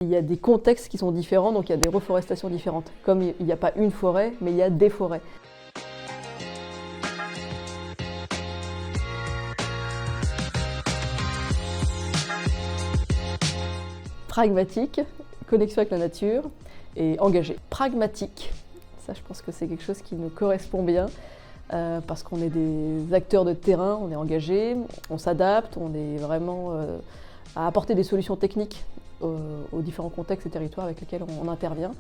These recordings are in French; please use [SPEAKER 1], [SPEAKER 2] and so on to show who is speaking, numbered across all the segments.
[SPEAKER 1] Il y a des contextes qui sont différents, donc il y a des reforestations différentes. Comme il n'y a pas une forêt, mais il y a des forêts. Pragmatique, connexion avec la nature et engagé. Pragmatique, ça je pense que c'est quelque chose qui nous correspond bien parce qu'on est des acteurs de terrain, on est engagés, on s'adapte, on est vraiment à apporter des solutions techniques aux différents contextes et territoires avec lesquels on intervient.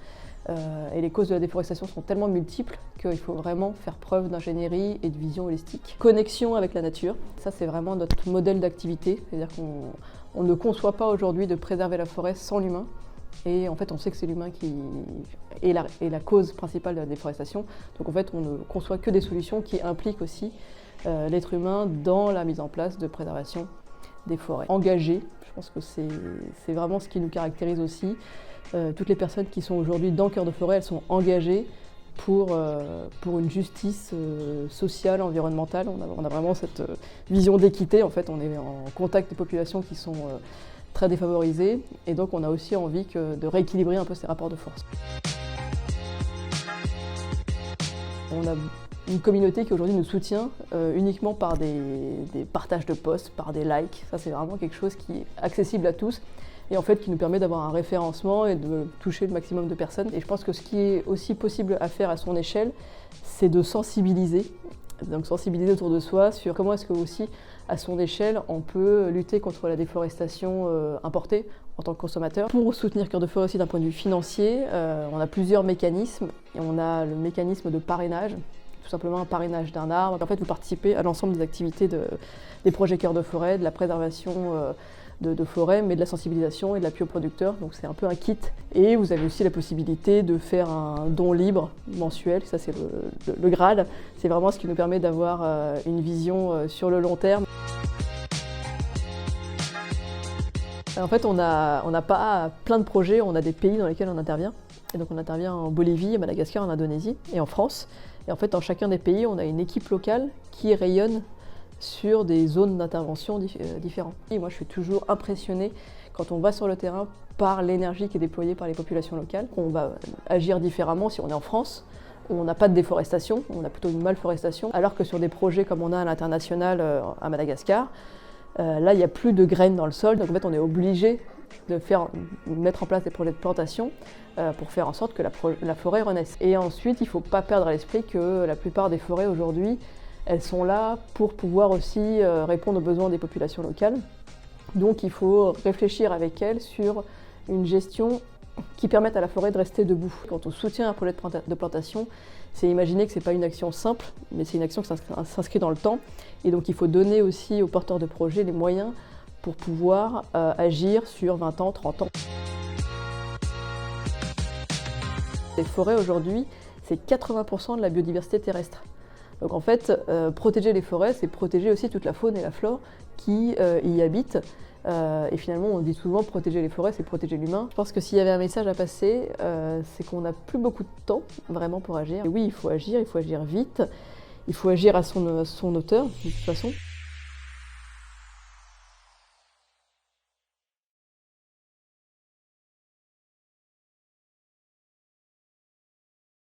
[SPEAKER 1] Et les causes de la déforestation sont tellement multiples qu'il faut vraiment faire preuve d'ingénierie et de vision holistique. Connexion avec la nature, ça c'est vraiment notre modèle d'activité, c'est-à-dire qu'on ne conçoit pas aujourd'hui de préserver la forêt sans l'humain. Et en fait, on sait que c'est l'humain qui est la cause principale de la déforestation. Donc en fait, on ne conçoit que des solutions qui impliquent aussi l'être humain dans la mise en place de préservation des forêts. Engagé, je pense que c'est vraiment ce qui nous caractérise aussi. Toutes les personnes qui sont aujourd'hui dans Cœur de Forêt, elles sont engagées pour une justice sociale, environnementale. On a vraiment cette vision d'équité. En fait, on est en contact des populations qui sont très défavorisées. Et donc, on a aussi envie de rééquilibrer un peu ces rapports de force. On a une communauté qui aujourd'hui nous soutient uniquement par des partages de posts, par des likes. Ça, c'est vraiment quelque chose qui est accessible à tous et en fait qui nous permet d'avoir un référencement et de toucher le maximum de personnes. Et je pense que ce qui est aussi possible à faire à son échelle, c'est de sensibiliser. Donc sensibiliser autour de soi sur comment est-ce que aussi, à son échelle, on peut lutter contre la déforestation importée en tant que consommateur. Pour soutenir Cœur de Forêt aussi d'un point de vue financier, on a plusieurs mécanismes. Et on a le mécanisme de parrainage, tout simplement un parrainage d'un arbre. En fait, vous participez à l'ensemble des activités des projets Cœur de Forêt, de la préservation de forêt, mais de la sensibilisation et de l'appui aux producteurs. Donc c'est un peu un kit. Et vous avez aussi la possibilité de faire un don libre mensuel, ça c'est le Graal. C'est vraiment ce qui nous permet d'avoir une vision sur le long terme. En fait, on n'a pas plein de projets, on a des pays dans lesquels on intervient. Et donc on intervient en Bolivie, à Madagascar, en Indonésie et en France. Et en fait, dans chacun des pays, on a une équipe locale qui rayonne sur des zones d'intervention différentes. Et moi, je suis toujours impressionnée quand on va sur le terrain par l'énergie qui est déployée par les populations locales. On va agir différemment si on est en France, où on n'a pas de déforestation, on a plutôt une malforestation, alors que sur des projets comme on a à l'international à Madagascar, là, il n'y a plus de graines dans le sol. Donc en fait, on est obligé de mettre en place des projets de plantation pour faire en sorte que la forêt renaisse. Et ensuite, il ne faut pas perdre à l'esprit que la plupart des forêts aujourd'hui, elles sont là pour pouvoir aussi répondre aux besoins des populations locales. Donc il faut réfléchir avec elles sur une gestion qui permette à la forêt de rester debout. Quand on soutient un projet de plantation, c'est imaginer que ce n'est pas une action simple, mais c'est une action qui s'inscrit dans le temps. Et donc il faut donner aussi aux porteurs de projets les moyens pour pouvoir agir sur 20 ans, 30 ans. Les forêts aujourd'hui, c'est 80% de la biodiversité terrestre. Donc en fait, protéger les forêts, c'est protéger aussi toute la faune et la flore qui y habitent. Et finalement, on dit souvent protéger les forêts, c'est protéger l'humain. Je pense que s'il y avait un message à passer, c'est qu'on n'a plus beaucoup de temps vraiment pour agir. Et oui, il faut agir vite, il faut agir à son hauteur de toute façon.